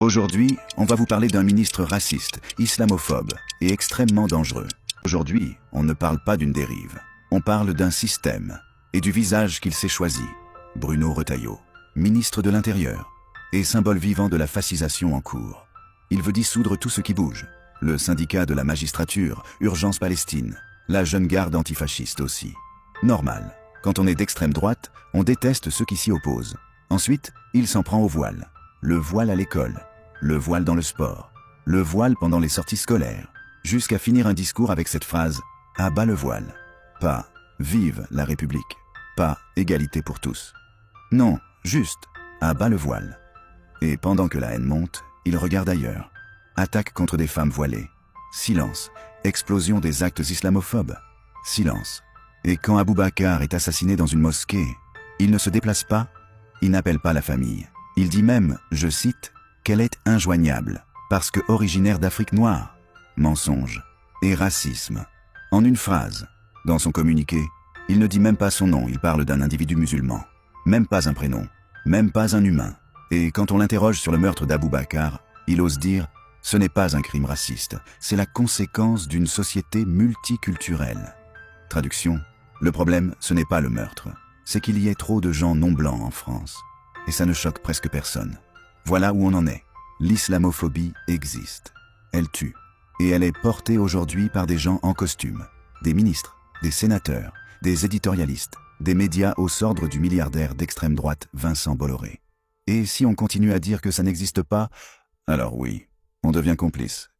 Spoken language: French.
Aujourd'hui, on va vous parler d'un ministre raciste, islamophobe et extrêmement dangereux. Aujourd'hui, on ne parle pas d'une dérive. On parle d'un système et du visage qu'il s'est choisi. Bruno Retailleau, ministre de l'Intérieur et symbole vivant de la fascisation en cours. Il veut dissoudre tout ce qui bouge. Le syndicat de la magistrature, Urgence Palestine, la jeune garde antifasciste aussi. Normal. Quand on est d'extrême droite, on déteste ceux qui s'y opposent. Ensuite, il s'en prend au voile. Le voile à l'école, le voile dans le sport, le voile pendant les sorties scolaires, jusqu'à finir un discours avec cette phrase « à bas le voile ». Pas « vive la République », pas « égalité pour tous ». Non, juste « à bas le voile ». Et pendant que la haine monte, il regarde ailleurs. Attaque contre des femmes voilées. Silence. Explosion des actes islamophobes. Silence. Et quand Aboubacar est assassiné dans une mosquée, il ne se déplace pas, il n'appelle pas la famille. Il dit même, je cite, qu'elle est injoignable, parce que originaire d'Afrique noire. Mensonge et racisme. En une phrase, dans son communiqué, il ne dit même pas son nom, il parle d'un individu musulman. Même pas un prénom, même pas un humain. Et quand on l'interroge sur le meurtre d'Aboubacar, il ose dire « ce n'est pas un crime raciste, c'est la conséquence d'une société multiculturelle ». Traduction, le problème, ce n'est pas le meurtre, c'est qu'il y ait trop de gens non blancs en France. Et ça ne choque presque personne. Voilà où on en est. L'islamophobie existe. Elle tue. Et elle est portée aujourd'hui par des gens en costume. Des ministres, des sénateurs, des éditorialistes, des médias au sordre du milliardaire d'extrême droite Vincent Bolloré. Et si on continue à dire que ça n'existe pas, alors oui, on devient complice.